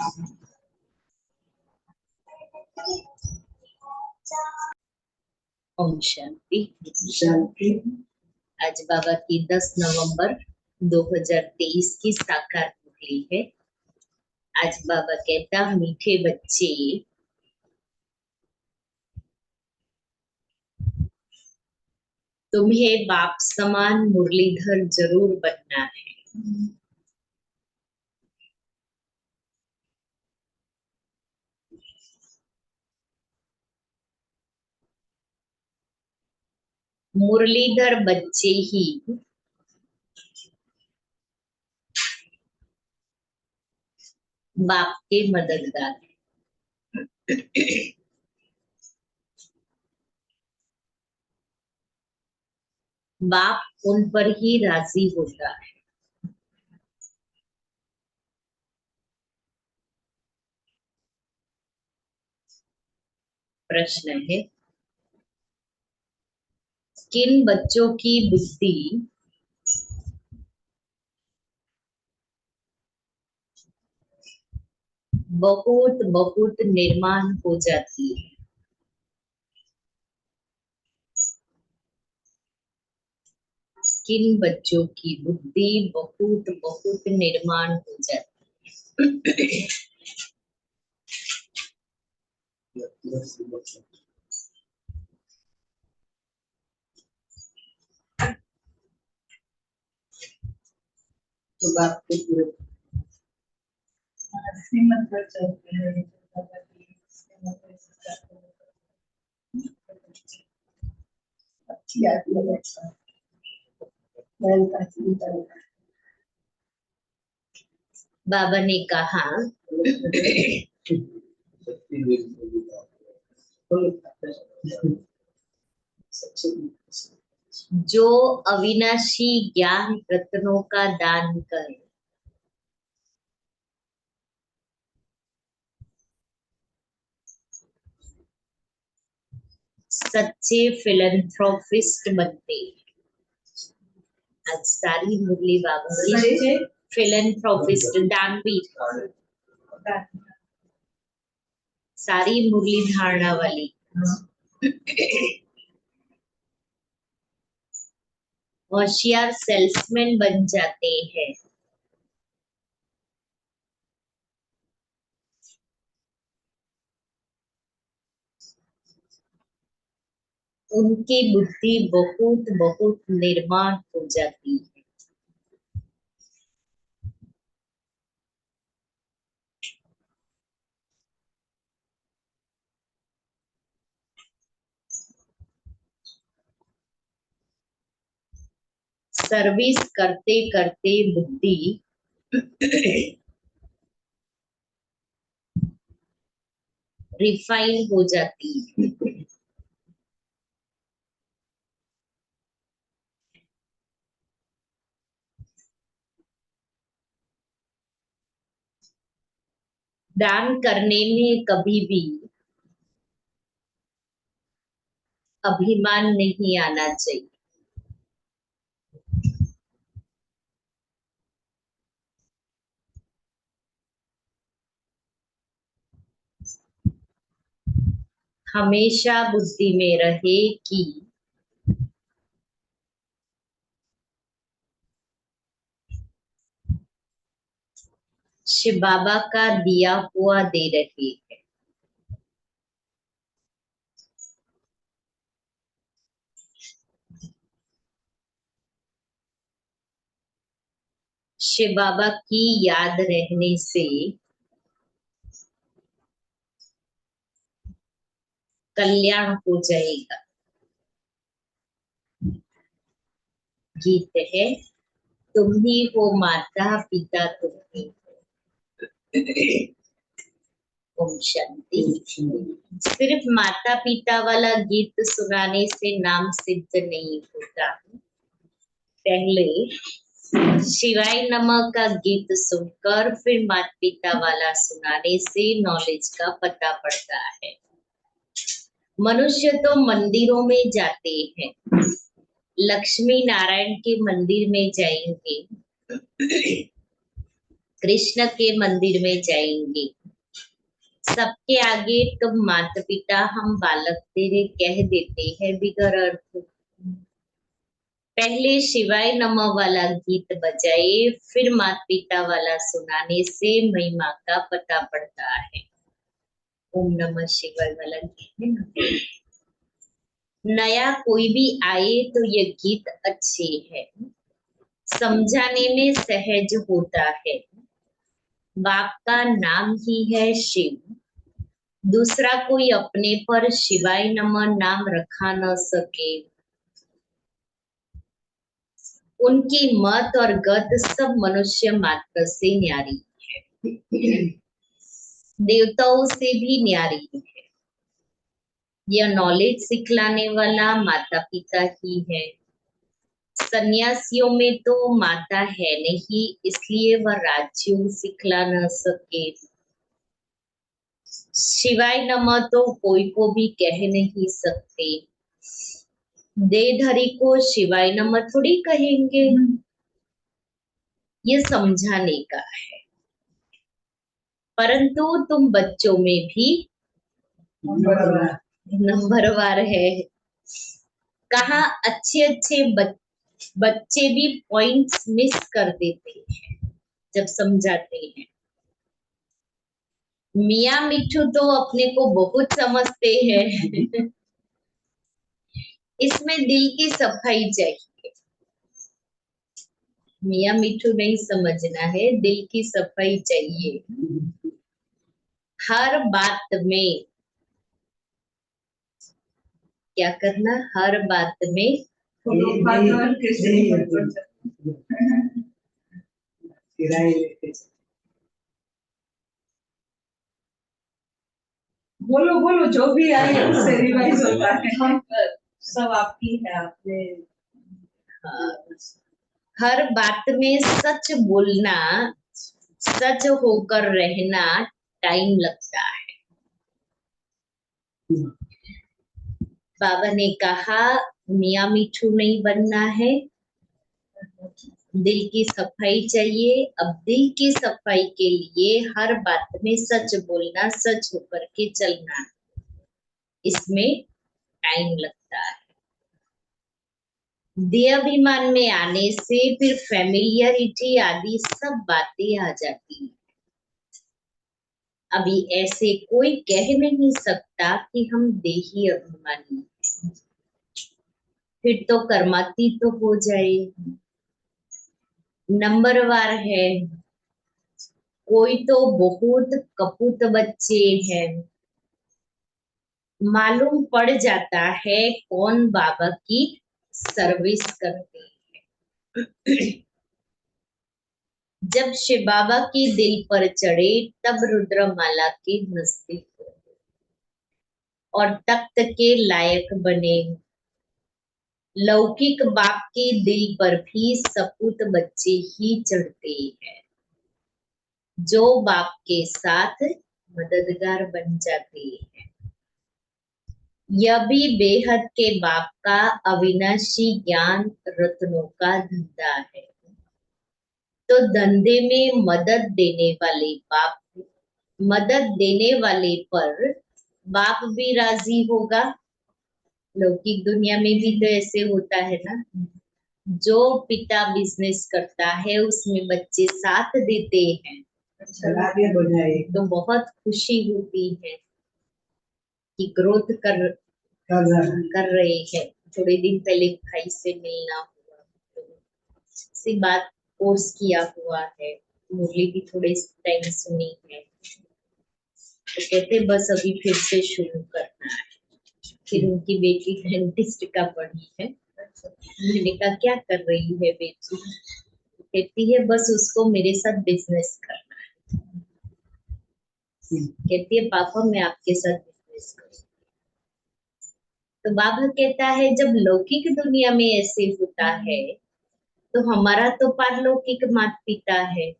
ओम शांति। शांति। आज बाबा की 10 नवंबर 2023 की साकार मुरली है। आज बाबा कहता, मीठे बच्चे, तुम्हें बाप समान मुरलीधर जरूर बनना है। मुरलीधर बच्चे ही बाप के मददगार हैं। बाप उन पर ही राजी होता है। प्रश्न है, किन बच्चों की बुद्धि बहुत बहुत निर्माण हो जाती है? किन बच्चों की बुद्धि बहुत बहुत निर्माण हो जाती है? तो बाप के पूरे श्रीमत पर चलते हैं। अच्छी आती है। बाबा ने कहा, जो अविनाशी ज्ञान रत्नों का दान करे, सच्चे फिलैंथ्रोपिस्ट बनते। आज सारी मुरली बाबा की फिलैंथ्रोपिस्ट, दानवीर, सारी मुरली धारणा वाली। होशियार सेल्समैन बन जाते हैं। उनकी बुद्धि बहुत बहुत निर्माण हो जाती है। सर्विस करते करते बुद्धि रिफाइन हो जाती है। दान करने में कभी भी अभिमान नहीं आना चाहिए। हमेशा बुद्धि में रहे कि शिव बाबा का दिया हुआ दे रहे हैं। शिव बाबा की याद रहने से कल्याण हो जाएगा। गीत है, तुम ही हो माता पिता तुम ही हो। ओम शांति। सिर्फ माता पिता वाला गीत सुनाने से नाम सिद्ध नहीं होता। पहले शिवाय नमः का गीत सुनकर फिर माता पिता वाला सुनाने से नॉलेज का पता पड़ता है। मनुष्य तो मंदिरों में जाते हैं, लक्ष्मी नारायण के मंदिर में जाएंगे कृष्ण के मंदिर में जाएंगे, सबके आगे तुम माता पिता हम बालक तेरे कह देते हैं बिगर अर्थ। पहले शिवाय नमः वाला गीत बजाए, फिर माता पिता वाला सुनाने से महिमा का पता पड़ता है। ओम नमः शिवाय वाला गीत है ना। नया कोई भी आए तो ये गीत अच्छे है, समझाने में सहज होता है। बाप का नाम ही है शिव, दूसरा कोई अपने पर शिवाय नमः नाम रखा न सके। उनकी मत और गत सब मनुष्य मात्र से न्यारी है, देवताओं से भी न्यारी है। यह नॉलेज सिखलाने वाला माता पिता ही है। सन्यासियों में तो माता है नहीं, इसलिए वह राजयोग सिखला न सके। शिवाय नमः तो कोई को भी कह नहीं सकते, देहधारी को शिवाय नमः थोड़ी कहेंगे। ये समझाने का है। परंतु तुम बच्चों में भी नंबरवार है। कहा अच्छे अच्छे बच्चे भी पॉइंट्स मिस कर देते हैं जब समझाते हैं। मियाँ मिठू तो अपने को बहुत समझते हैं। इसमें दिल की सफाई चाहिए। मियाँ मिठू नहीं समझना है, दिल की सफाई चाहिए। हर बात में क्या करना, हर बात में बोलो बोलो, जो भी आए उससे रिवाइज होता है। सब आपकी है, आपने हर बात में सच बोलना, सच होकर रहना टाइम लगता है। बाबा ने कहा मियाँ मिठू नहीं बनना है, दिल की सफाई चाहिए। अब दिल की सफाई के लिए हर बात में सच बोलना, सच होकर के चलना, इसमें टाइम लगता है। देहाभिमान में आने से फिर फैमिलियरिटी आदि सब बातें आ जाती हैं। अभी ऐसे कोई कह नहीं सकता कि हम देही अभिमानी हैं, फिर तो कर्मातीत तो हो जाए। नंबरवार है, कोई तो बहुत कपूत बच्चे हैं। मालूम पड़ जाता है कौन बाबा की सर्विस करते हैं। जब शिव बाबा के दिल पर चढ़े तब रुद्रमाला के नजदीक हो और तख्त के लायक बने। लौकिक बाप के दिल पर भी सपूत बच्चे ही चढ़ते हैं, जो बाप के साथ मददगार बन जाते हैं। यह भी बेहद के बाप का अविनाशी ज्ञान रत्नों का धंधा है। तो धंधे में मदद देने वाले बाप, मदद देने वाले पर बाप भी राजी होगा। लौकिक दुनिया में भी तो ऐसे होता है ना, जो पिता बिजनेस करता है उसमें बच्चे साथ देते हैं, तो बहुत खुशी होती है कि ग्रोथ कर रहे हैं। थोड़े दिन पहले भाई से मिलना हुआ, तो सी बात कोर्स किया हुआ है, मुरली भी थोड़े टाइम सुनी है, तो कहते बस अभी फिर से शुरू करना है। फिर उनकी बेटी डेंटिस्ट का पढ़ी है। मैंने कहा क्या कर रही है बेटी? कहती है बस उसको मेरे साथ बिजनेस करना है। कहती है पापा मैं आपके साथ बिजनेस करूँ। तो बाबा कहता है जब लौकिक दुनिया में ऐसे होता है तो हमारा तो पारलौकिक माता पिता है,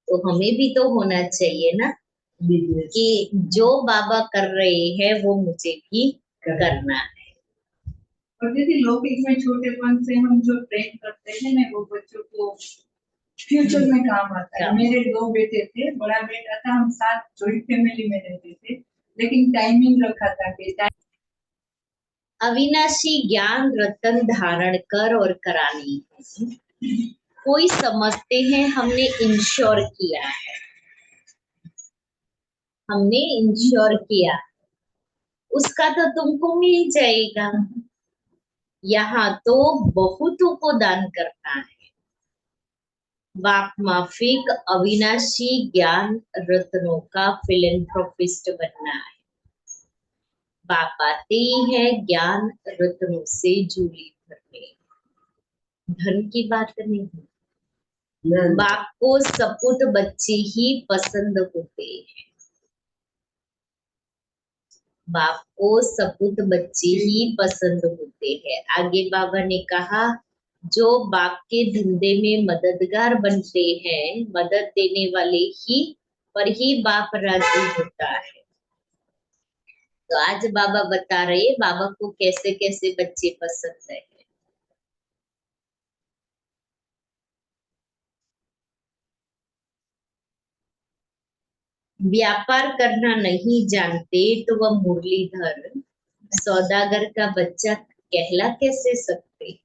तो हमें भी तो होना चाहिए ना कि जो बाबा कर रहे हैं वो मुझे भी करना है। और दीदी लौकिक में छोटेपन से हम जो प्रेम करते हैं ना, वो बच्चों को फ्यूचर में काम आता है। काम। मेरे 2 बेटे थे, बड़ा बेटा था, हम साथ जॉइंट फैमिली में रहते थे, लेकिन टाइमिंग रखा था कि अविनाशी ज्ञान रतन धारण कर और करानी है। कोई समझते हैं हमने इंश्योर किया है, हमने इंश्योर किया, उसका तो तुमको मिल जाएगा। यहाँ तो बहुतों को दान करना है। बाप माफिक अविनाशी ज्ञान रत्नों का फिलेंथ्रोपिस्ट बनना है। बाप आते ही है ज्ञान रत्नों से झोली भरने, धन की बात नहीं। बाप को सपूत बच्चे ही पसंद होते हैं, बाप को सपूत बच्चे ही पसंद होते हैं। आगे बाबा ने कहा, जो बाप के धंधे में मददगार बनते हैं, मदद देने वाले ही पर ही बाप राजी होता है। तो आज बाबा बता रहे बाबा को कैसे कैसे बच्चे पसंद है। व्यापार करना नहीं जानते तो वह मुरलीधर सौदागर का बच्चा कहला कैसे सकते।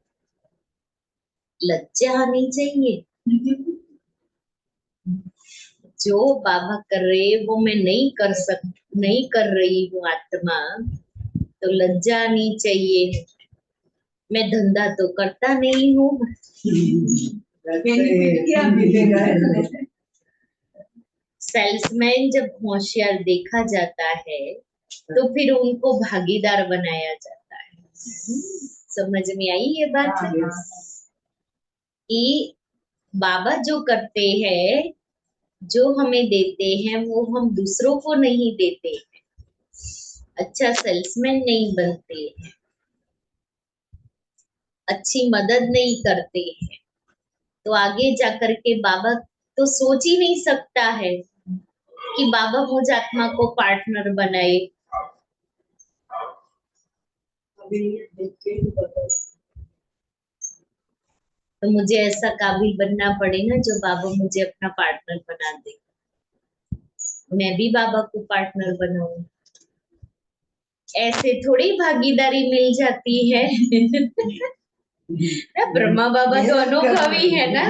लज्जा आनी चाहिए। जो बाबा कर रहे वो मैं नहीं कर रही हूँ आत्मा, तो लज्जा आनी चाहिए। मैं धंधा तो करता नहीं हूँ। क्या मिलेगा। सेल्समैन जब होशियार देखा जाता है तो फिर उनको भागीदार बनाया जाता है। समझ में आई ये बात कि बाबा जो करते हैं, जो हमें देते हैं, वो हम दूसरों को नहीं देते हैं। अच्छा सेल्समैन नहीं बनते हैं, अच्छी मदद नहीं करते हैं, तो आगे जाकर के बाबा तो सोच ही नहीं सकता है कि बाबा मुझ आत्मा को पार्टनर बनाए। तो मुझे ऐसा काबिल बनना पड़ेगा जो बाबा मुझे अपना पार्टनर बना दे। मैं भी बाबा को पार्टनर बनाऊं। ऐसे थोड़ी भागीदारी मिल जाती है। ब्रह्मा बाबा तो अनुभवी है ना,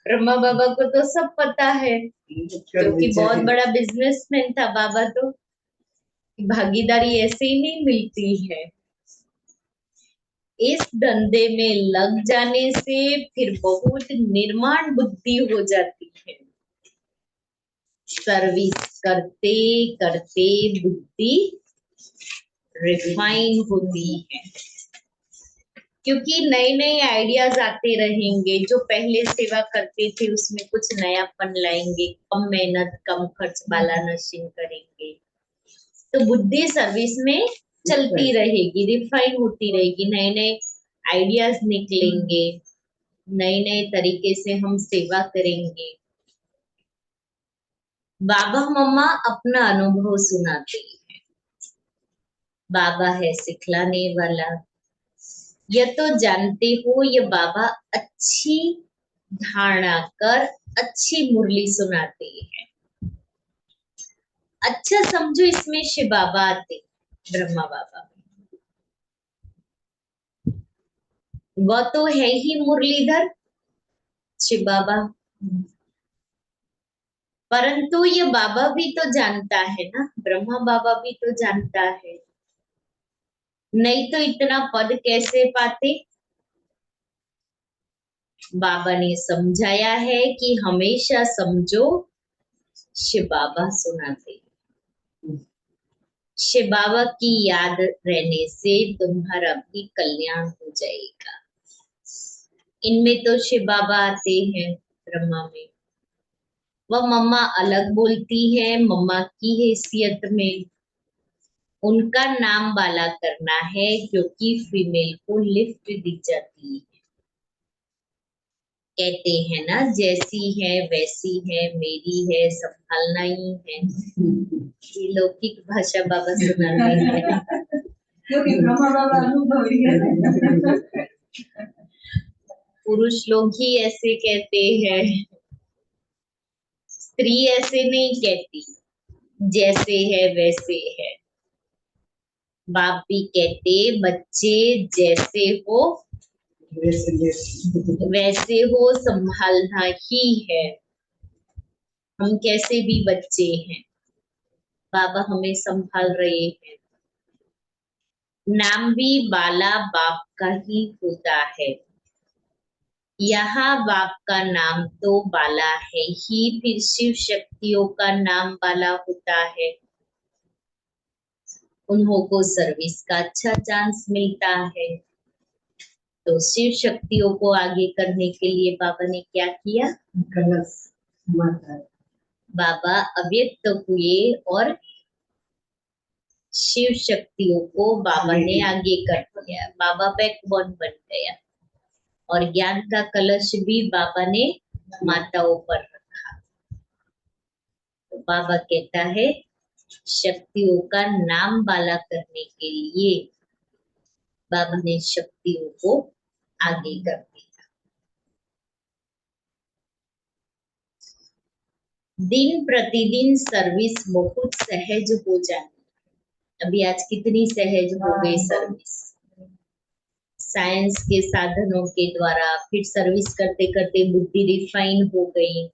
ब्रह्मा बाबा को तो सब पता है, क्योंकि बहुत बड़ा बिजनेसमैन था बाबा। तो भागीदारी ऐसे ही नहीं मिलती है। इस धंधे में लग जाने से फिर बहुत निर्माण बुद्धि हो जाती है। सर्विस करते करते बुद्धि रिफाइन होती है, क्योंकि नए नए आइडियाज आते रहेंगे। जो पहले सेवा करते थे उसमें कुछ नयापन लाएंगे, कम मेहनत कम खर्च वाला नर्सिंग करेंगे, तो बुद्धि सर्विस में चलती रहेगी, रिफाइन होती रहेगी। नए नए आइडियाज निकलेंगे, नए नए तरीके से हम सेवा करेंगे। बाबा मम्मा अपना अनुभव सुनाते हैं। बाबा है सिखलाने वाला। यह तो जानते हो, ये बाबा अच्छी धारणा कर अच्छी मुरली सुनाते हैं। अच्छा समझो, इसमें शिव बाबा आते, ब्रह्मा बाबा, वह तो है ही मुरलीधर शिव बाबा, परंतु ये बाबा भी तो जानता है ना, ब्रह्मा बाबा भी तो जानता है, नहीं तो इतना पद कैसे पाते। बाबा ने समझाया है कि हमेशा समझो शिव बाबा सुनाते। शिव बाबा की याद रहने से तुम्हारा भी कल्याण हो जाएगा। इनमें तो शिव बाबा आते हैं ब्रह्मा में, वह मम्मा अलग बोलती है। मम्मा की हैसियत में उनका नाम वाला करना है, क्योंकि फीमेल को लिफ्ट दी जाती है। कहते हैं ना, जैसी है वैसी है, मेरी है संभालना ही है। ये लौकिक भाषा बाबा सुनाते हैं, क्योंकि ब्रह्मा बाबा अनुभवी है। पुरुष लोग ही ऐसे कहते हैं, स्त्री ऐसे नहीं कहती, जैसे है वैसे है। बाप भी कहते बच्चे जैसे हो वैसे हो, संभालना ही है। हम कैसे भी बच्चे हैं, बाबा हमें संभाल रहे हैं। नाम भी बाला बाप का ही होता है। यहाँ बाप का नाम तो बाला है ही, फिर शिव शक्तियों का नाम बाला होता है। उन्हों को सर्विस का अच्छा चांस मिलता है। तो शिव शक्तियों को आगे करने के लिए बाबा ने क्या किया? कलश माता बाबा अव्यक्त हुए और शिव शक्तियों को बाबा ने आगे कर दिया। बाबा बैकबोन बन गया और ज्ञान का कलश भी बाबा ने माताओं पर रखा। तो बाबा कहता है शक्तियों का नाम बाला करने के लिए बाबा ने शक्तियों को आगे कर दिया। दिन प्रतिदिन सर्विस बहुत सहज हो जाती। अभी आज कितनी सहज हो गई सर्विस, साइंस के साधनों के द्वारा। फिर सर्विस करते करते बुद्धि रिफाइन हो गई,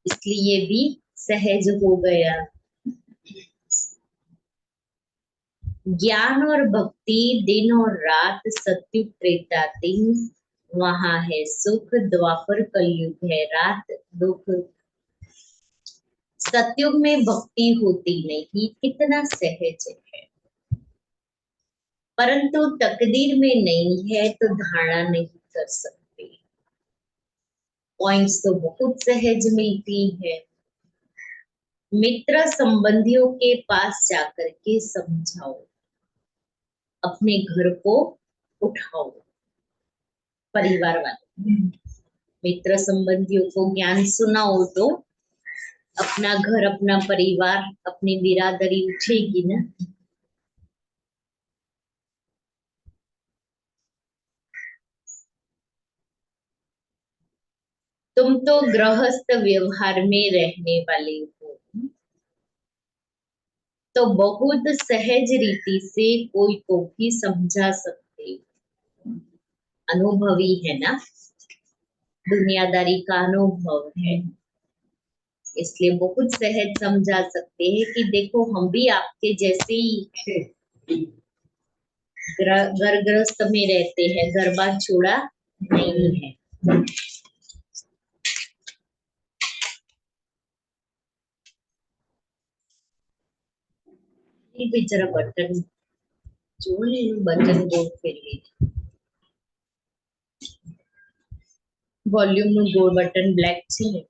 इसलिए भी सहज हो गया। ज्ञान और भक्ति दिन और रात, सत्युग त्रेता दिन वहां है सुख, द्वापर कलयुग है रात दुख। सत्युग में भक्ति होती नहीं, कितना सहज है, परंतु तकदीर में नहीं है तो धारणा नहीं कर सकते। पॉइंट्स तो बहुत सहज मिलती है। मित्र संबंधियों के पास जाकर के समझाओ, अपने घर को उठाओ। परिवार वाले मित्र संबंधियों को ज्ञान सुनाओ तो अपना घर, अपना परिवार, अपनी बिरादरी उठेगी ना। तुम तो गृहस्थ व्यवहार में रहने वाले हो, तो बहुत सहज रीति से कोई को भी समझा सकते हो। अनुभवी है ना, दुनियादारी का अनुभव है, इसलिए बहुत सहज समझा सकते हैं कि देखो हम भी आपके जैसे ही हैं। घर गृहस्थ में रहते हैं, घर बार छोड़ा नहीं है। ये भी जरा बटन जोड़ ले, बटन गोल फिर ले, वॉल्यूम નું ગોળ બટન બ્લેક છે ને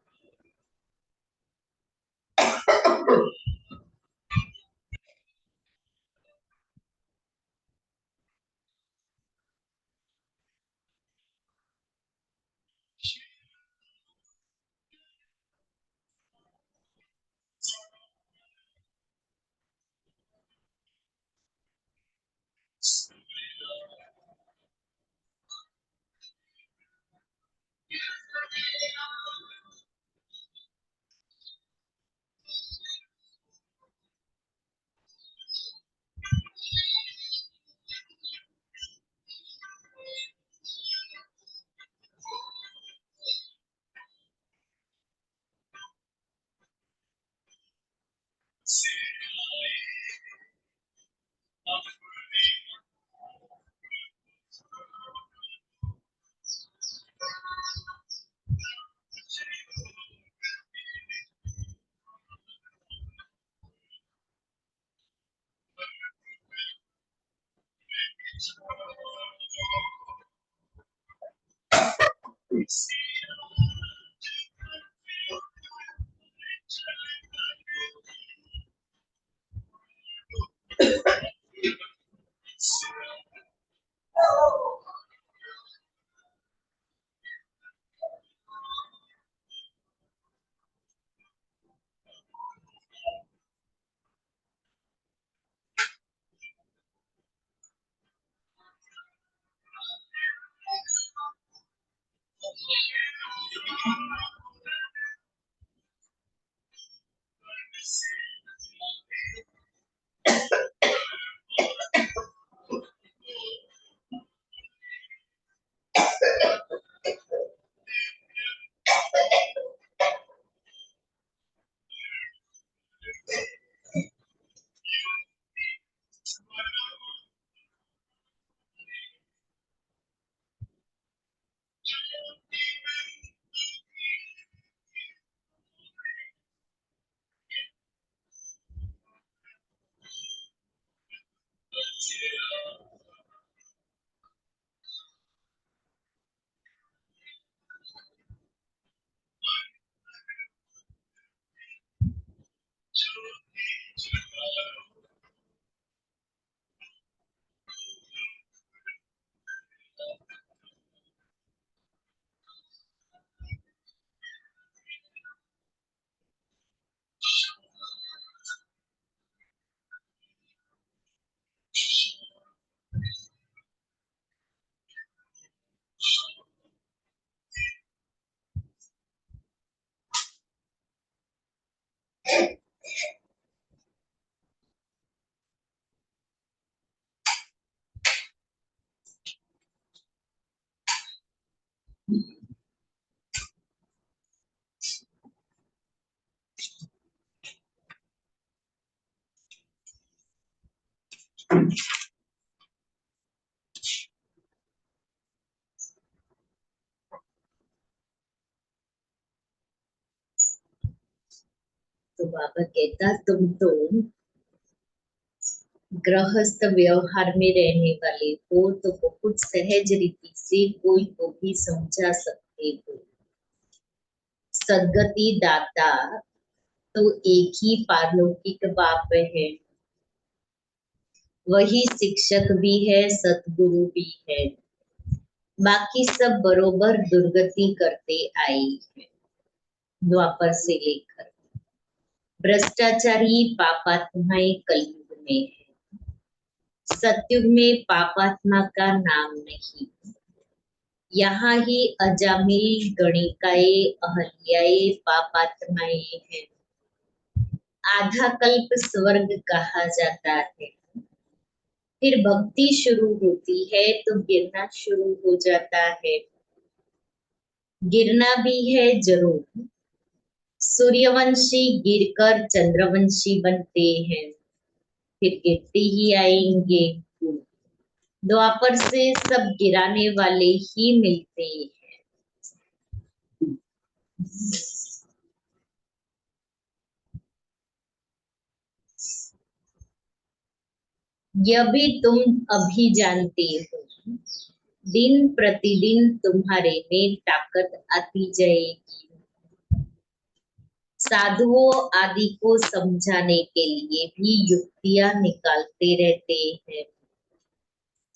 तो बाबा कहता तुम तो गृहस्थ व्यवहार में रहने वाले हो, तो बहुत सहज रीति से कोई को भी समझा सकते हो। सदगति दाता तो एक ही पारलौकिक बाप है, वही शिक्षक भी है, सतगुरु भी है। बाकी सब बरोबर दुर्गति करते आए हैं द्वापर से लेकर। भ्रष्टाचारी पापात्माएं कलयुग में है, सतयुग में पापात्मा का नाम नहीं। यहाँ ही अजामिल गणिकाए अहल्याए पापात्माएं हैं। आधा कल्प स्वर्ग कहा जाता है, फिर भक्ति शुरू होती है तो गिरना शुरू हो जाता है। गिरना भी है जरूर, सूर्यवंशी गिरकर चंद्रवंशी बनते हैं, फिर गिरते ही आएंगे। द्वापर से सब गिराने वाले ही मिलते हैं। यह भी तुम अभी जानते हो, दिन प्रतिदिन तुम्हारे में ताकत आती जाएगी। साधुओं आदि को समझाने के लिए भी युक्तियां निकालते रहते हैं।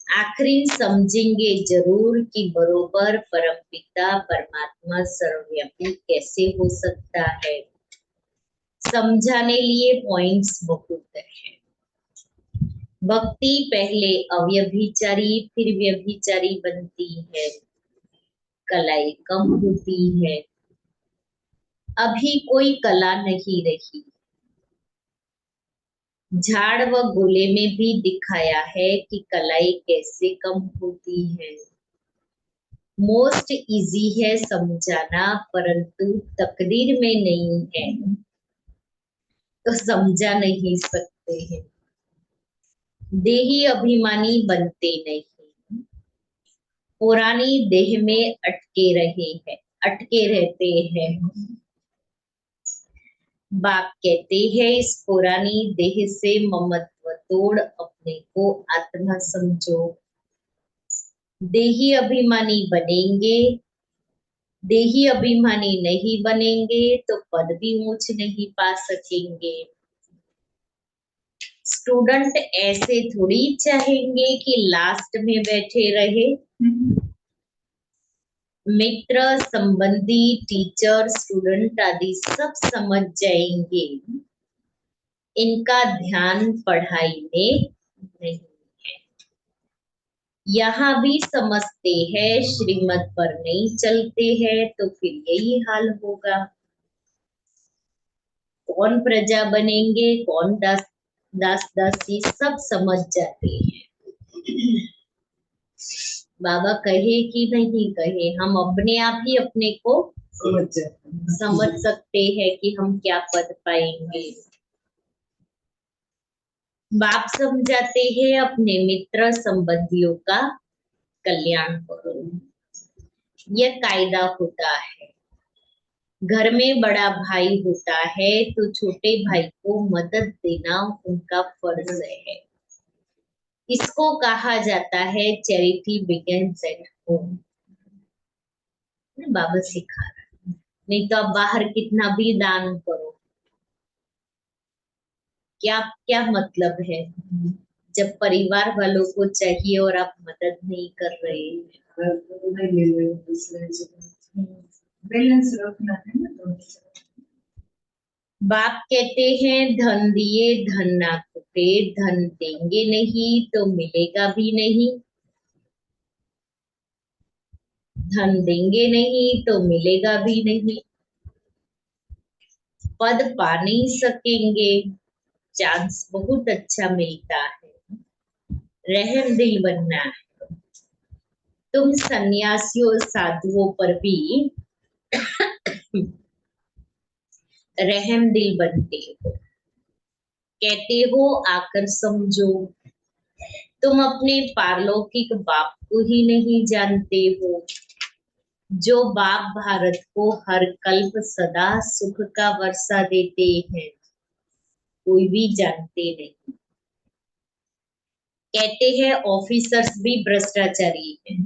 आखिर समझेंगे जरूर कि बरोबर परमपिता परमात्मा सर्वव्यापी कैसे हो सकता है। समझाने लिए पॉइंट्स बहुत है। भक्ति पहले अव्यभिचारी फिर व्यभिचारी बनती है, कलाई कम होती है। अभी कोई कला नहीं रही। झाड़ व गोले में भी दिखाया है कि कलाई कैसे कम होती है। मोस्ट इजी है समझाना, परंतु तकदीर में नहीं है तो समझा नहीं सकते हैं। देही अभिमानी बनते नहीं, पुरानी देह में अटके रहते हैं। बाप कहते हैं इस पुरानी देह से ममत्व तोड़ अपने को आत्मा समझो। देही अभिमानी बनेंगे, देही अभिमानी नहीं बनेंगे तो पद भी ऊंच नहीं पा सकेंगे। स्टूडेंट ऐसे थोड़ी चाहेंगे कि लास्ट में बैठे रहे। मित्र संबंधी टीचर स्टूडेंट आदि सब समझ जाएंगे, इनका ध्यान पढ़ाई में नहीं है। यहाँ भी समझते हैं, श्रीमत पर नहीं चलते हैं तो फिर यही हाल होगा। कौन प्रजा बनेंगे, कौन दास दासी सब समझ जाते हैं। बाबा कहे कि नहीं कहे, हम अपने आप ही अपने को समझ सकते हैं कि हम क्या पद पाएंगे। बाप समझाते हैं अपने मित्र संबंधियों का कल्याण करो। यह कायदा होता है। घर में बड़ा भाई होता है तो छोटे भाई को मदद देना उनका फर्ज है। इसको कहा जाता है चैरिटी बिगिंस एट होम। बाबा सिखा रहा, नहीं तो आप बाहर कितना भी दान करो, क्या क्या मतलब है जब परिवार वालों को चाहिए और आप मदद नहीं कर रहे हैं। बैलेंस रखना है ना। बाप कहते हैं धन दिए धन ना छूटे, धन देंगे नहीं तो मिलेगा भी नहीं। धन देंगे नहीं तो मिलेगा भी नहीं। पद पा नहीं सकेंगे, चांस बहुत अच्छा मिलता है, रहम दिल बनना है। तुम सन्यासियों साधुओं पर भी रहम दिल बनते हो, कहते हो आकर समझो। तुम अपने पारलौकिक बाप को ही नहीं जानते हो, जो बाप भारत को हर कल्प सदा सुख का वर्षा देते हैं, कोई भी जानते नहीं। कहते हैं ऑफिसर्स भी भ्रष्टाचारी हैं,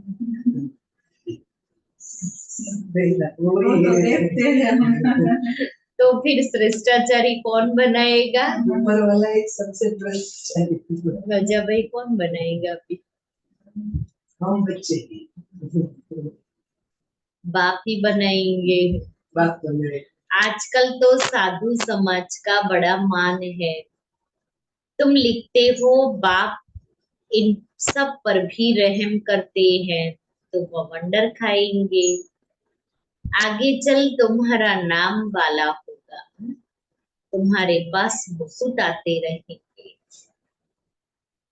वो तो देखते हैं। तो फिर श्रेष्ठाचारी कौन बनाएगा? ऊपर वाला एक सबसे भ्रष्टाचारी गजब है, कौन बनाएगा फिर? हम बच्चे ही बाप ही बनाएंगे। बात कर रहे हैं। आजकल तो साधु समाज का बड़ा मान है। तुम लिखते हो बाप इन सब पर भी रहम करते हैं, तो बवंडर खाएंगे। आगे चल तुम्हारा नाम वाला होगा, तुम्हारे पास बहुत आते रहेंगे।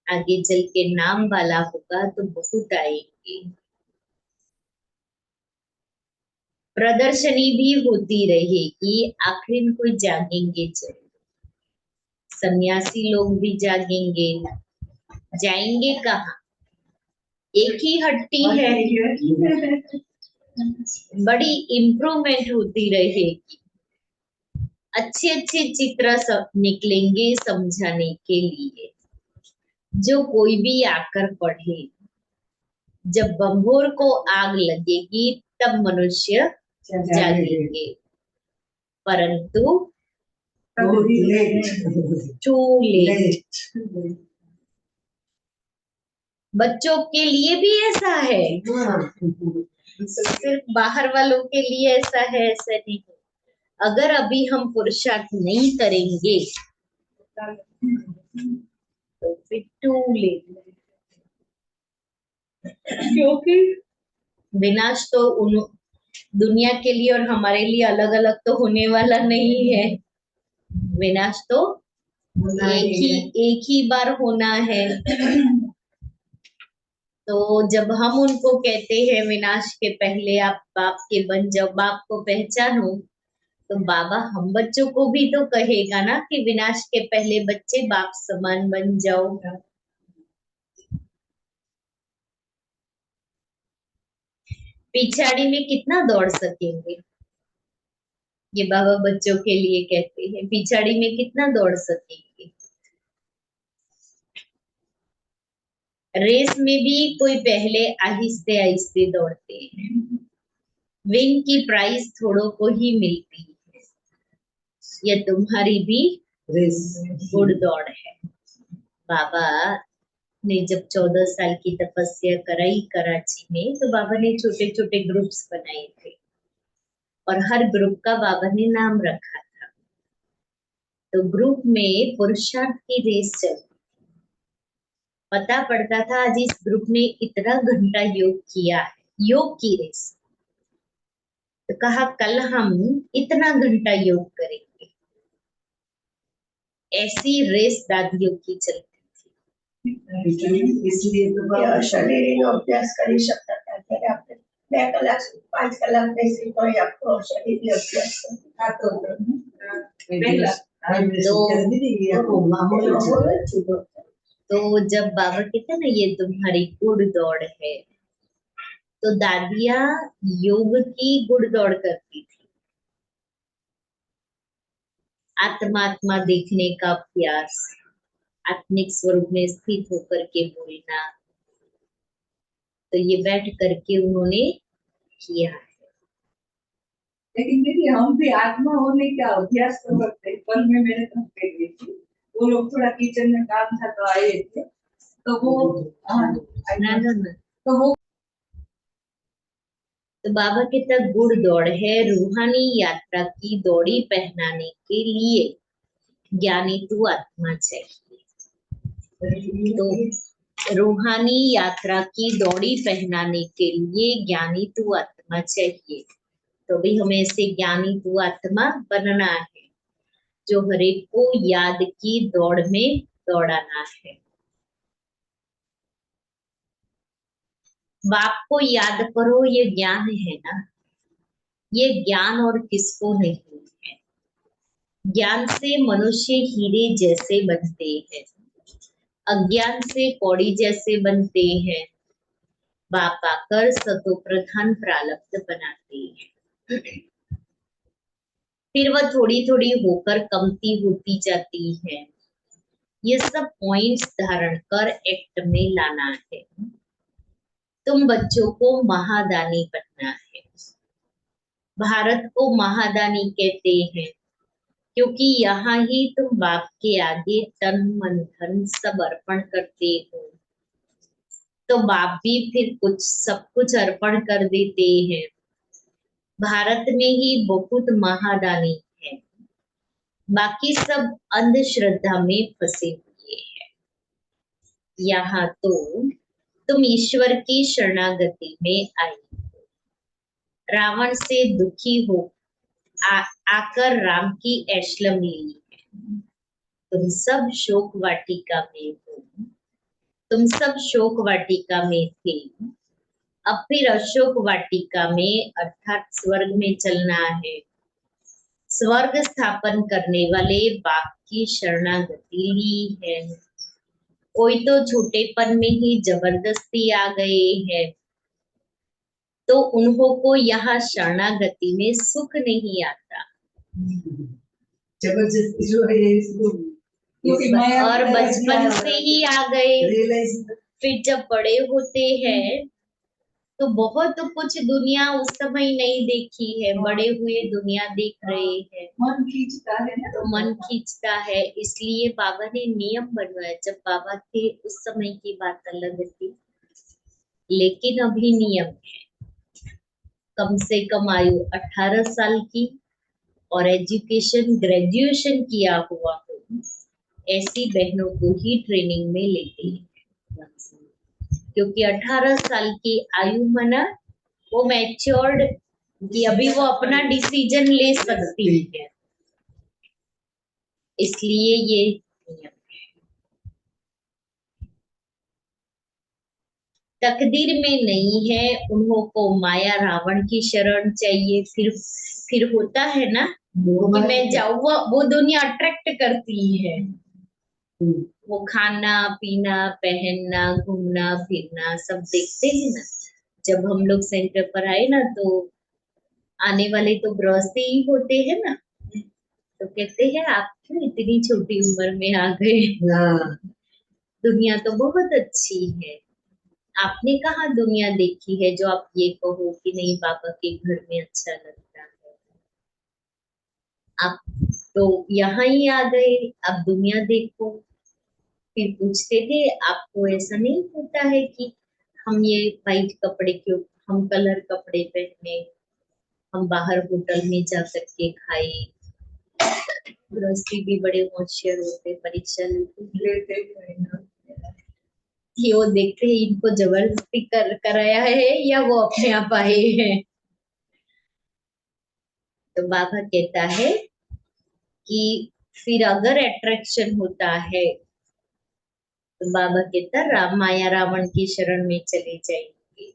आगे चल के नाम वाला होगा तो बहुत आएंगे। प्रदर्शनी भी होती रहेगी, आखिर में कोई जागेंगे जरूर। सन्यासी लोग भी जागेंगे, जाएंगे कहाँ? एक ही हट्टी है, बड़ी इम्प्रूवमेंट होती रहेगी। अच्छे अच्छे चित्र सब निकलेंगे समझाने के लिए, जो कोई भी आकर पढ़े। जब बंभोर को आग लगेगी तब मनुष्य जागेंगे, परंतु टू लेट। बच्चों के लिए भी ऐसा है, सिर्फ बाहर वालों के लिए ऐसा है, ऐसा नहीं। अगर अभी हम पुरुषार्थ नहीं करेंगे तो फिर टू लेट, क्योंकि विनाश तो उन दुनिया के लिए और हमारे लिए अलग अलग तो होने वाला नहीं है। विनाश तो एक ही बार होना है। तो जब हम उनको कहते हैं विनाश के पहले आप बाप के बन जाओ, बाप को पहचानो, तो बाबा हम बच्चों को भी तो कहेगा ना कि विनाश के पहले बच्चे बाप समान बन जाओ। पिछाड़ी में कितना दौड़ सकेंगे, ये बाबा बच्चों के लिए कहते हैं, पिछाड़ी में कितना दौड़ सकेंगे। रेस में भी कोई पहले आहिस्ते आहिस्ते दौड़ते हैं, विन की प्राइज थोड़ों को ही मिलती है। ये तुम्हारी भी गुड़ दौड़ है। बाबा ने जब 14 साल की तपस्या कराई कराची में, तो बाबा ने छोटे छोटे ग्रुप्स बनाए थे और हर ग्रुप का बाबा ने नाम रखा था। तो ग्रुप में पुरुषार्थ की रेस चलती, पता पड़ता था आज इस ग्रुप ने इतना घंटा योग किया है, योग की रेस। तो कहा कल हम इतना घंटा योग करेंगे। ऐसी रेस दादियों की चलती थी। इसलिए तो शरीर अभ्यास કરી શકતા હતા ત્યારે આપણે 2 કલાક 5 કલાક બેસી તો આપણો શરીર અભ્યાસ થતો હતો। तो जब बाबा कहते ना ये तुम्हारी गुड़ दौड़ है, तो दादियां योग की गुड़ दौड़ करती थी। आत्मा देखने का अभ्यास, आत्मिक स्वरूप में स्थित होकर के बोलना, तो ये बैठ करके उन्होंने किया है। लेकिन दीदी हम भी आत्मा होने का अभ्यास तो करते हैं। कल में मेरे घर पे गई थी, वो लोग थोड़ा किचन में काम था तो आए थे, तो वो तो वो तो बाबा के तक गुड़ दौड़ है, रूहानी यात्रा की दौड़ी पहनाने के लिए ज्ञानी तू आत्मा चाहिए। तो रूहानी यात्रा की दौड़ी पहनाने के लिए ज्ञानी तू आत्मा चाहिए, तो भी हमें ऐसे ज्ञानी तू आत्मा बनना है। जो हर एक को याद की दौड़ में दौड़ाना है। बाप को याद करो, ये ज्ञान है ना। ये ज्ञान और किसको नहीं है। ज्ञान से मनुष्य हीरे जैसे बनते हैं, अज्ञान से कौड़ी जैसे बनते हैं। बाप आकर सतो प्रधान प्रारब्ध बनाते हैं, फिर वह थोड़ी थोड़ी होकर कमती होती जाती है। ये सब पॉइंट्स धारण कर एक्ट में लाना है। तुम बच्चों को महादानी बनना है। भारत को महादानी कहते हैं क्योंकि यहाँ ही तुम बाप के आगे तन मन धन सब अर्पण करते हो। तो बाप भी फिर कुछ सब कुछ अर्पण कर देते हैं। भारत में ही बहुत महादानी है, बाकी सब अंधश्रद्धा में फंसे हुए हैं। यहाँ तो तुम ईश्वर की शरणागति में आई हो। रावण से दुखी हो आकर राम की ऐशलम ली है। तुम सब शोक वाटिका में हो। तुम सब शोक वाटिका में थे, अब फिर अशोक वाटिका में अर्थात स्वर्ग में चलना है। स्वर्ग स्थापन करने वाले बाप की शरणागति ली है। कोई तो छोटेपन में ही जबरदस्ती आ गए हैं, तो उन्हों को यहाँ शरणागति में सुख नहीं आता। जबरदस्ती जो है इसको और बचपन से ही आ गए, रियलाइज फिर जब बड़े होते हैं तो बहुत कुछ दुनिया उस समय नहीं देखी है, बड़े हुए दुनिया देख रहे हैं, मन खींचता है ना, तो मन खींचता है। इसलिए बाबा ने नियम बनवाया। जब बाबा थे उस समय की बात अलग थी, लेकिन अभी नियम है कम से कम आयु 18 साल की और एजुकेशन ग्रेजुएशन किया हुआ हो, ऐसी बहनों को ही ट्रेनिंग में लेते हैं। क्योंकि 18 साल की आयु मना वो मैच्योर्ड कि अभी वो अपना डिसीजन ले सकती है, इसलिए ये नियम है। तकदीर में नहीं है, उन्हों को माया रावण की शरण चाहिए। फिर होता है ना कि मैं जाऊँ, वो दुनिया अट्रैक्ट करती है। वो खाना पीना पहनना घूमना फिरना सब देखते हैं ना। जब हम लोग सेंटर पर आए ना, तो आने वाले तो गृहस्थ ही होते हैं ना, तो कहते हैं आप क्यों इतनी छोटी उम्र में आ गए। दुनिया तो बहुत अच्छी है, आपने कहाँ दुनिया देखी है जो आप ये कहो कि नहीं बाबा के घर में अच्छा लगता है। आप तो यहाँ ही आ गए, अब दुनिया देखो। फिर पूछते थे आपको ऐसा नहीं होता है कि हम ये वाइट कपड़े क्यों, हम कलर कपड़े पहने, हम बाहर होटल में जा करके खाए। गृहस्थी भी बड़े होशियार होते, परीक्षा लेते कि वो देखते हैं इनको जबरदस्ती कराया है या वो अपने आप आए हैं। तो बाबा कहता है कि फिर अगर अट्रैक्शन होता है तो बाबा कहता माया रावण की शरण में चले जाएंगे।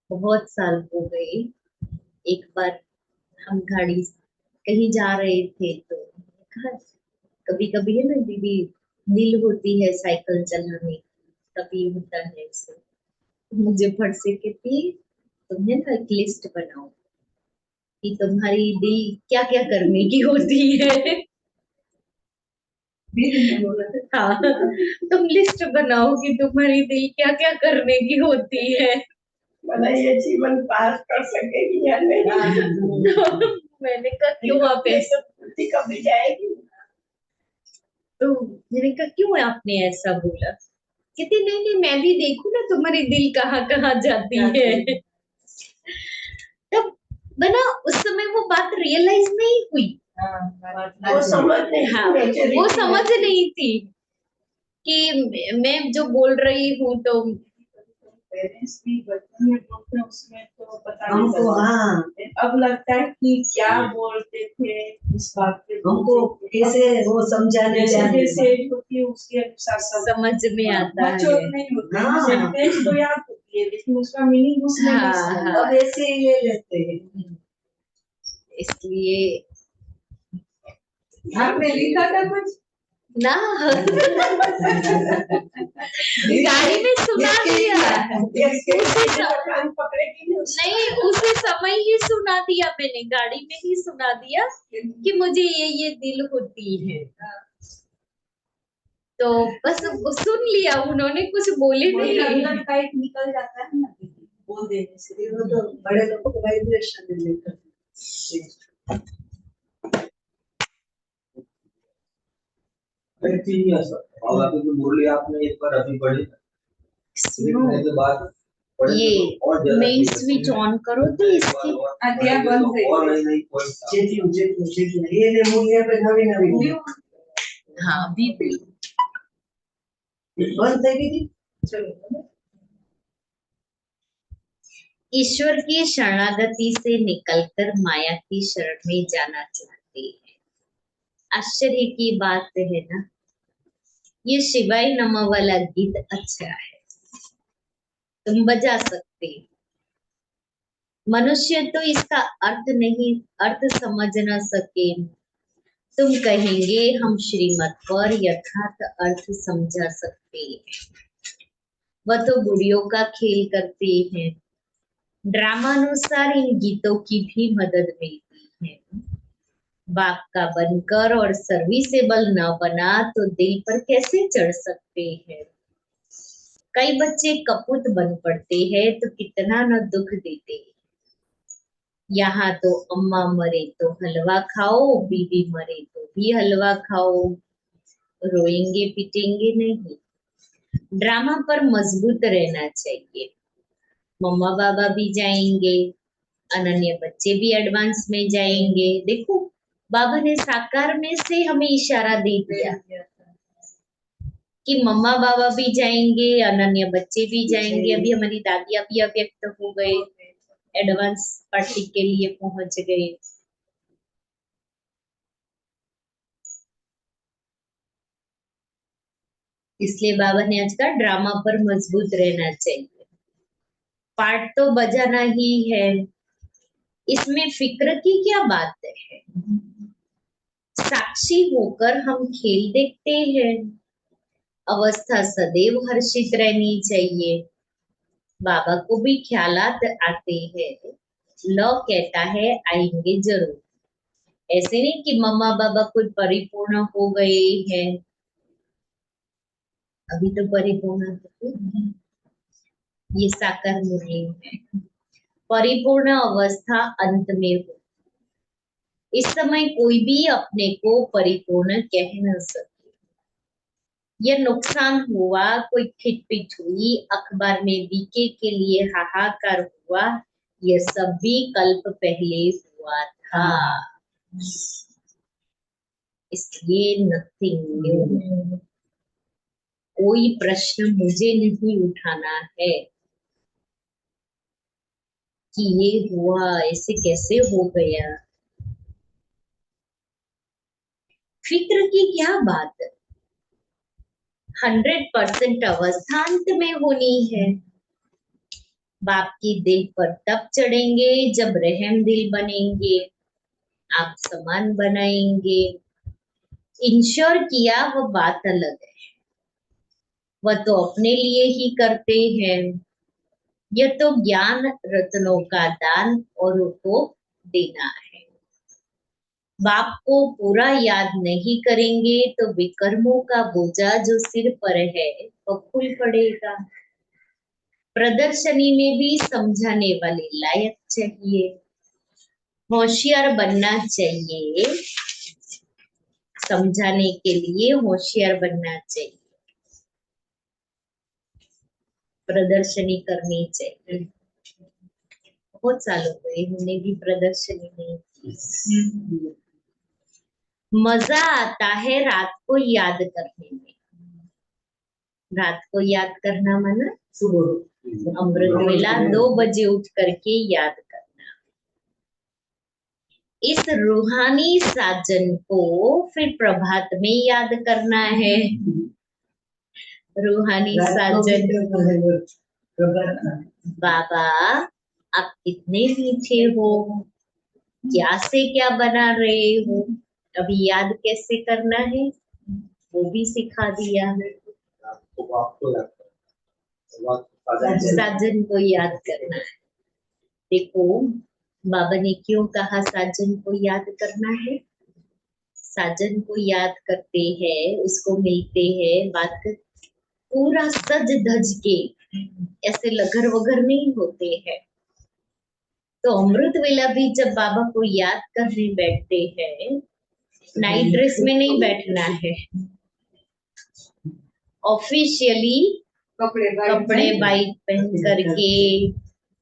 बहुत साल हो गए। एक बार हम गाड़ी कहीं जा रहे थे तो कभी कभी है ना दीदी, दिल होती है साइकिल चलाने, कभी होता है ऐसे। मुझे फट से कहती तुम्हें ना एक लिस्ट बनाओ कि तुम्हारी दिल क्या क्या करने की होती है। हाँ, तुम लिस्ट बनाओ कि तुम्हारी दिल क्या क्या करने की होती है। मतलब ये जीवन पास कर सकेगी या नहीं। तो मैंने कहा क्यों आप ऐसा, कभी जाएगी। तो मैंने कहा क्यों आपने ऐसा बोला। कहते नहीं नहीं मैं भी देखूं ना तुम्हारी दिल कहाँ कहाँ जाती है। तब बना उस समय वो बात रियलाइज नहीं हुई। वो समझ नहीं, हाँ, वो समझ नहीं थी कि मैं जो बोल रही हूँ तो पेरेंट्स भी बचपन में बोलते हैं उसमें तो पता नहीं हमको चलता। हाँ अब लगता है कि क्या बोलते थे इस बात पे, हमको कैसे वो समझाने जैसे चाहिए। जैसे एज होती है उसके अनुसार सब समझ में आता मचोर है। नहीं होते हाँ। हैं। सेंटेंस तो याद होती है लेकिन उसका मीनिंग उसमें नहीं हाँ, समझ हाँ। अब ऐसे ही ले लेते हैं। इसलिए आपने लिखा था कुछ? ना गाड़ी में सुना दिया। कान पकड़ेगी नहीं उसका। नहीं, उसी समय ही सुना दिया मैंने, गाड़ी में ही सुना दिया कि मुझे ये दिल होती है। तो बस वो सुन लिया, उन्होंने कुछ बोले वही नहीं। अंदर का एक निकल जाता है ना बोल देने से। वो तो बड़े लोगों को वाइब्रेशन में लेकर एक चीज नहीं आ सकता और आपकी जो मुरली आपने एक बार अभी पढ़ी सुनो, के बाद पढ़े ये तो और ज्यादा मेन clear स्विच होती है। ऑन करो तो एक बार इसकी और अध्याय पढ़ेंगे बंद तो और है। नई नई पॉइंट्स जेठी ये ले मूल्य पे नवी नवी हाँ भी बंद है दीदी। चलो ईश्वर की शरणागति से निकलकर माया की शरण में जाना चाहते हैं। आश्चर्य की बात है ना, ये शिवाय नमः वाला गीत अच्छा है, तुम बजा सकते हो। मनुष्य तो इसका अर्थ समझ न सके, तुम कहेंगे हम श्रीमत पर यथार्थ अर्थ समझा सकते हैं। वह तो बुढ़ियों का खेल करते हैं, ड्रामानुसार इन गीतों की भी मदद मिलती है। बाप का बनकर और सर्विसेबल न बना तो दिल पर कैसे चढ़ सकते हैं। कई बच्चे कपूत बन पड़ते हैं तो कितना न दुख देते हैं। यहाँ तो अम्मा मरे तो हलवा खाओ, बीवी मरे तो भी हलवा खाओ, रोएंगे पिटेंगे नहीं। ड्रामा पर मजबूत रहना चाहिए। मम्मा बाबा भी जाएंगे, अनन्य बच्चे भी एडवांस में जाएंगे। देखो, बाबा ने साकार में से हमें इशारा दे दिया कि मम्मा बाबा भी जाएंगे, अनन्य बच्चे भी जाएंगे। अभी हमारी दादियां भी अव्यक्त हो गए, एडवांस पार्टी के लिए पहुंच गए। इसलिए बाबा ने आज कहा ड्रामा पर मजबूत रहना चाहिए। पार्ट तो बजाना ही है, इसमें फिक्र की क्या बात है। साक्षी होकर हम खेल देखते हैं। अवस्था सदैव हर्षित रहनी चाहिए। बाबा को भी ख्यालात आते हैं। लॉ कहता है आएंगे जरूर। ऐसे नहीं कि मम्मा बाबा कोई परिपूर्ण हो गए हैं, अभी तो परिपूर्ण तो ये साकार मुरली है। परिपूर्ण अवस्था अंत में हो। इस समय कोई भी अपने को परिपूर्ण कह न सके। यह नुकसान हुआ, कोई खिटपिट हुई, अखबार में बीके के लिए हाहाकार हुआ, यह सब भी कल्प पहले हुआ था। इसलिए नथिंग न्यू। कोई प्रश्न मुझे नहीं उठाना है कि ये हुआ, ऐसे कैसे हो गया। फिक्र की क्या बात है। 100% अवस्था अंत में होनी है। बाप की दिल पर तब चढ़ेंगे जब रहम दिल बनेंगे, आप समान बनाएंगे। इंश्योर किया वो बात अलग है, वह तो अपने लिए ही करते हैं। यह तो ज्ञान रत्नों का दान औरों को देना है। बाप को पूरा याद नहीं करेंगे तो विकर्मों का बोझा जो सिर पर है वह खुल पड़ेगा। प्रदर्शनी में भी समझाने वाले लायक चाहिए, होशियार बनना चाहिए। समझाने के लिए होशियार बनना चाहिए, प्रदर्शनी करनी चाहिए। बहुत सालों हुए हमने भी प्रदर्शनी नहीं की। मजा आता है रात को याद करने में। रात को याद करना माना सुबह अमृत वेला 2 बजे उठ करके याद करना। इस रूहानी साजन को फिर प्रभात में याद करना है। रूहानी साजन, बाबा आप कितने मीठे हो, क्या से क्या बना रहे हो, अभी याद कैसे करना है वो भी सिखा दिया है। आपको याद करना, साजन को याद करना है। देखो बाबा ने क्यों कहा साजन को याद करना है। साजन को याद करते हैं, उसको मिलते हैं, बात पूरा सज धज के, ऐसे लगर वगर नहीं होते हैं। तो अमृत वेला भी जब बाबा को याद करने बैठते हैं, नाइट ड्रेस में नहीं बैठना है, ऑफिशियली कपड़े वाइट पहन करके,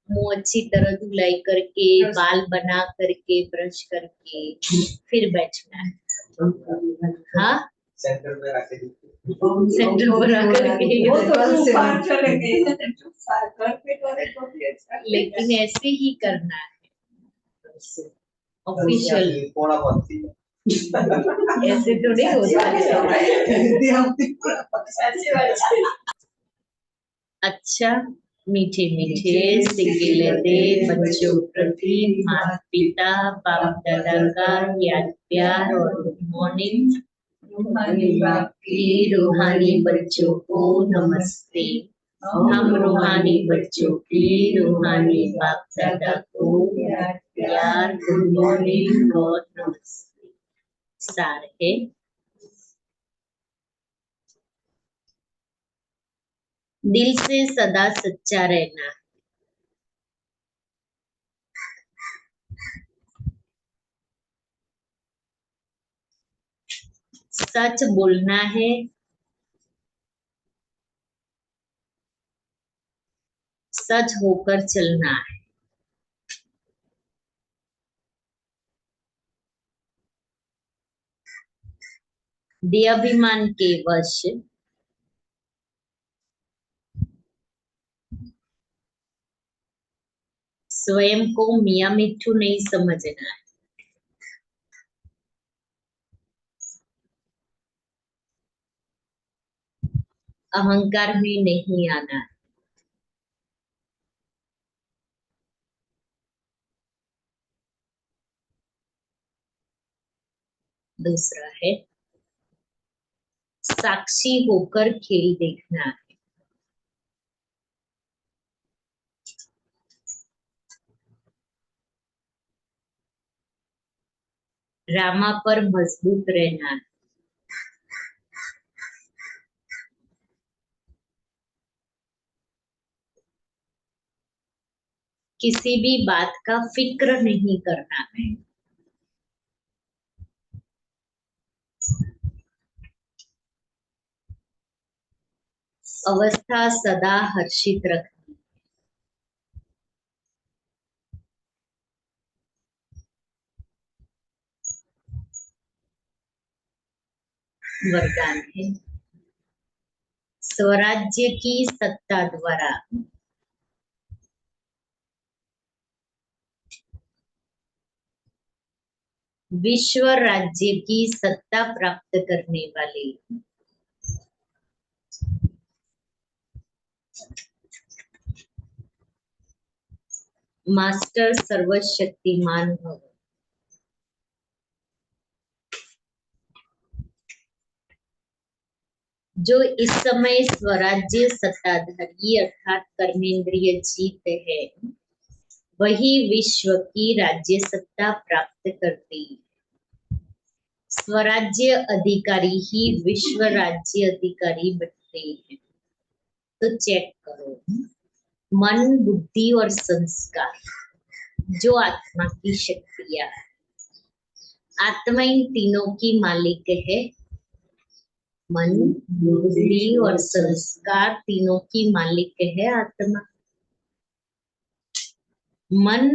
मुंह अच्छी तरह धुलाई करके, बाल बना करके, ब्रश करके फिर बैठना है। हाँ सेंटर में आके सेंटर पर आकर के, वो तो बाहर चले गए घर पे करे तो भी अच्छा लेकिन ऐसे ही करना है ऑफिशियल, थोड़ा बहुत थी। ऐसे थोड़ी होता है। अच्छा मीठे मीठे सिक्के लेते बच्चों प्रति माता पिता बाप दादा का याद प्यार और गुड मॉर्निंग। रूहानी बच्चों को नमस्ते। हम रूहानी बच्चों की रूहानी बाप दादा को प्यार, गुड मॉर्निंग और नमस्ते। सार है दिल से सदा सच्चा रहना, सच बोलना है, सच होकर चलना है, देहाभिमान के वश स्वयं को मियां मिट्ठू नहीं समझना है। अहंकार में नहीं आना है। दूसरा है साक्षी होकर खेल देखना है। ड्रामा पर मजबूत रहना है। किसी भी बात का फिक्र नहीं करना है। अवस्था सदा हर्षित रखनी। वरदान है स्वराज्य की सत्ता द्वारा विश्व राज्य की सत्ता प्राप्त करने वाले मास्टर सर्वशक्तिमान भव। जो इस समय स्वराज्य सत्ताधारी अर्थात कर्मेंद्रिय जीत है, वही विश्व की राज्य सत्ता प्राप्त करती है। स्वराज्य अधिकारी ही विश्व राज्य अधिकारी बनते हैं। तो चेक करो, मन, बुद्धि और संस्कार जो आत्मा की शक्तियां है, आत्मा इन तीनों की मालिक है। मन, बुद्धि और संस्कार तीनों की मालिक है आत्मा। मन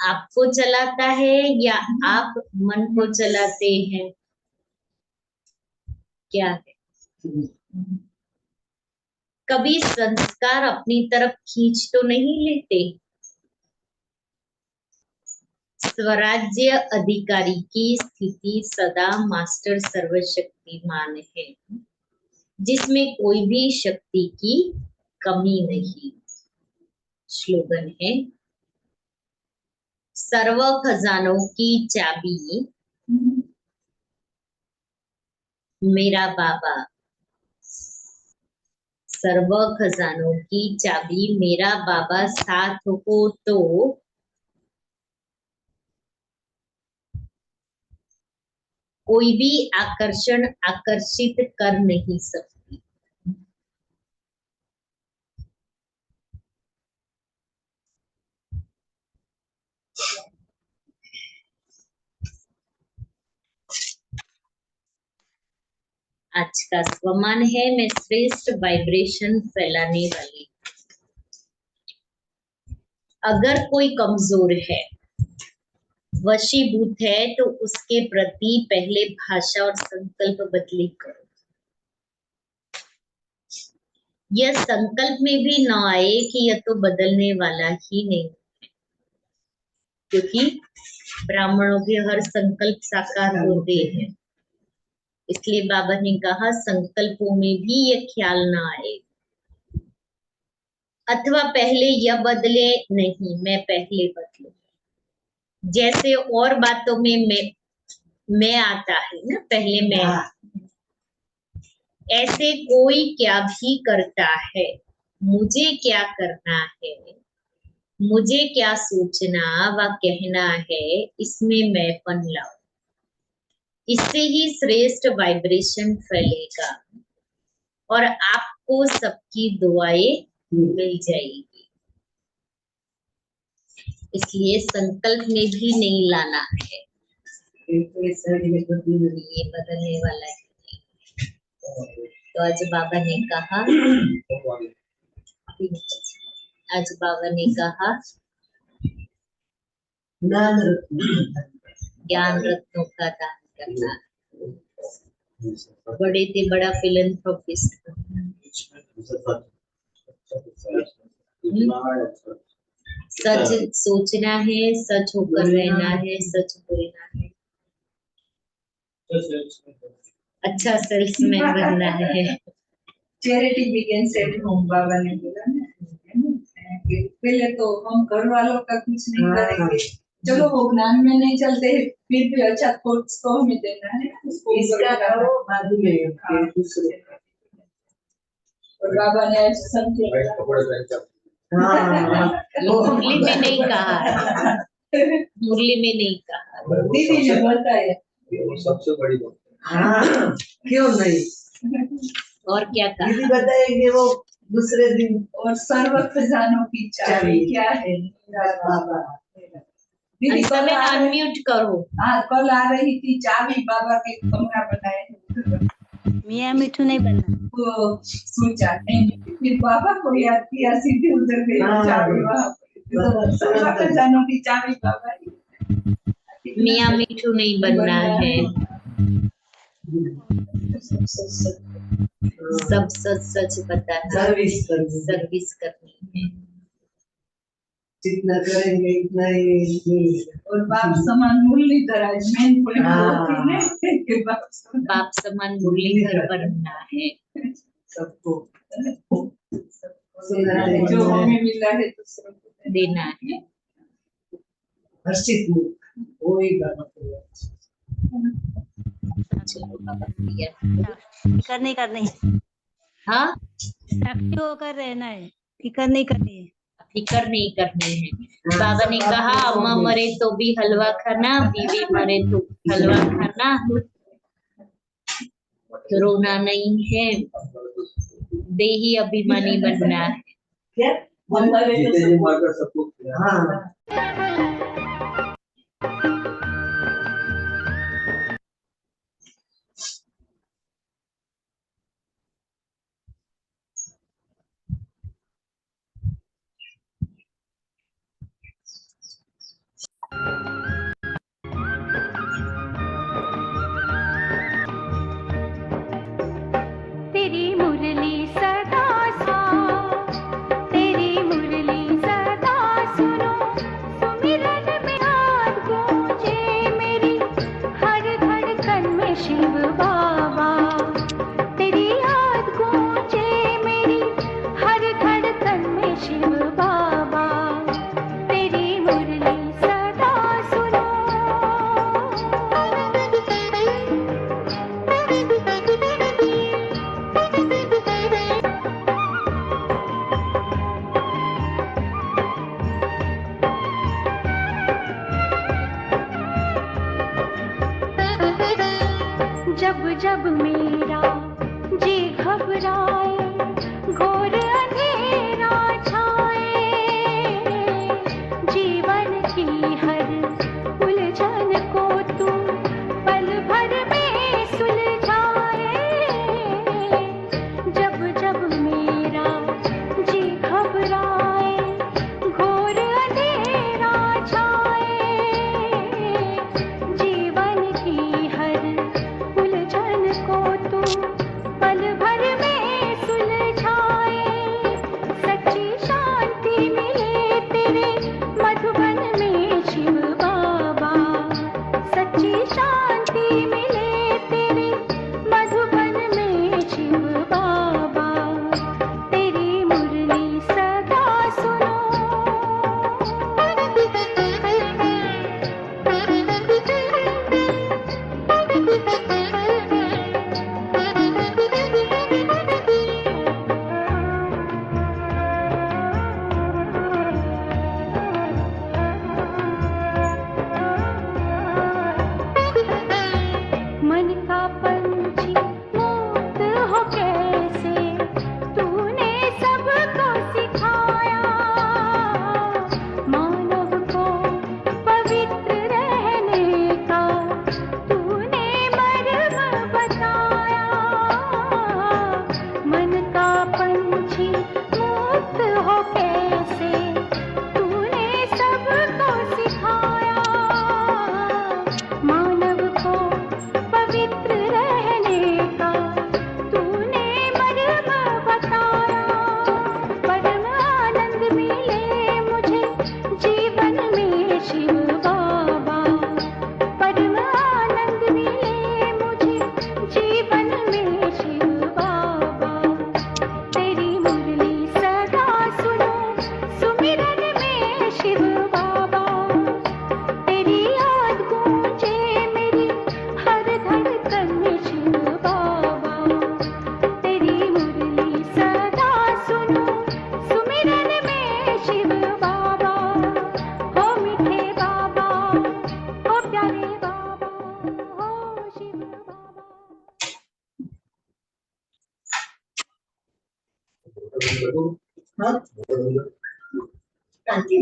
आपको चलाता है या आप मन को चलाते हैं? क्या है? कभी संस्कार अपनी तरफ खींच तो नहीं लेते। स्वराज्य अधिकारी की स्थिति सदा मास्टर सर्वशक्तिमान है, जिसमें कोई भी शक्ति की कमी नहीं। स्लोगन है, सर्व खजानों की चाबी मेरा बाबा। सर्व खजानों की चाबी मेरा बाबा साथ हो तो कोई भी आकर्षण आकर्षित कर नहीं सकती। आज का स्वमान है, मैं श्रेष्ठ वाइब्रेशन फैलाने वाली। अगर कोई कमजोर है, वशीभूत है, तो उसके प्रति पहले भाषा और संकल्प बदली करो। यह संकल्प में भी न आए कि यह तो बदलने वाला ही नहीं है, क्योंकि ब्राह्मणों के हर संकल्प साकार होते हैं। इसलिए बाबा ने कहा संकल्पों में भी यह ख्याल ना आए, अथवा पहले यह बदले नहीं, मैं पहले बदलूं। जैसे और बातों में मैं आता है ना, पहले मैं। ऐसे कोई क्या भी करता है, मुझे क्या करना है, मुझे क्या सोचना व कहना है, इसमें मैंपन लाओ। इससे ही श्रेष्ठ वाइब्रेशन फैलेगा और आपको सबकी दुआएं मिल जाएगी। इसलिए संकल्प में भी नहीं लाना है, ये बदलने वाला है। तो आज बाबा ने कहा, आज बाबा ने कहा ज्ञान रत्नों का दान करना। बड़े थे बड़ा फिलैंथ्रोपिस्ट। सच सोचना है, सच होकर रहना है, सच बोलना है, अच्छा सेल्समैन बनना है। चैरिटी बिगिंस एट होम, बाबा ने बोला ना। कि पहले तो हम घर वालों का कुछ नहीं करेंगे, चलो वो ज्ञान में नहीं चलते, फिर भी अच्छा थॉट्स तो हमें देना है, उसको इसका करो बाद में दूसरे। और बाबा ने आज संकेत मुरली में नहीं कहा, मुरली में नहीं कहा, दीदी ने बताया। वो सबसे बड़ी बात है। हाँ, क्यों नहीं? और क्या कहा? दीदी बताएंगे वो दूसरे दिन। और सर्व खजानों की चाबी क्या है? बाबा दीदी कल समय आ रही, अनम्यूट करो। हाँ कल आ रही थी, चाबी बाबा के कमरा बनाए, मियाँ मिठू नहीं बनना। वो सोचा नहीं, फिर बाबा को याद किया, सीधे उधर गई चाबी वहाँ पे। तो सर्व खजानों की चाबी बाबा ही। मियाँ मिठू नहीं बनना है, सब सच सच बताना, सर्विस करनी है। जितना करेंगे इतना ही। और बाप समान मुरलीधर आज मेन पॉइंट होती है कि बाप समान मुरलीधर बनना है सबको जो हमें मिला है दूसरों को देना है। हर्षित वही बात है। चलो बाबा दिया। फिकर नहीं करनी है, हाँ, साक्षी होकर रहना है, फिकर नहीं करनी है। फिकर नहीं करनी है। बाबा ने कहा अम्मा मरे तो भी हलवा खाना, बीवी मरे तो हलवा खाना, रोना नहीं है, देही अभिमानी बनना है। क्या? जीते जी मरकर सबको हाँ। तेरी मुरली सदा मेरा जी घबराए, घोर अंधेरा छाए, जीवन की हर उलझन को तू पल भर में सुलझाए। जब जब मेरा जी घबराए, घोर अंधेरा छाए, जीवन की हर उलझन को तू पल भर में सुलझाए। सच्ची शांति मिले तेरे मधुबन में शिव बाबा, सच्ची शांति मिले तेरे मधुबन में शिव बाबा। तेरी मुरली सदा सुनो, मन का पंछी मुक्त हो कैसे तूने सबको सिखाया। मानव को पवित्र रहने का तूने मर्म बताया। मन का पंछी मुक्त हो कैसे तूने सबको सिखाया। मानव को पवित्र रहने का तूने मर्म बताया। परम आनंद मिले मुझे जीवन में शिव बाबा, परम आनंद मिले मुझे जीवन में शिव बाबा। तेरी मुरली सदा सुनो, सुमिरन में शिव बाबा। तेरी याद गूंजे मेरी हर धड़कन में शिव बाबा। तेरी मुरली सदा सुनो, सुमिरन में शिव बाबा। हो मीठे बाबा, हो प्यारे बाबा, हो शिव बाबा। हाँ, क्रांति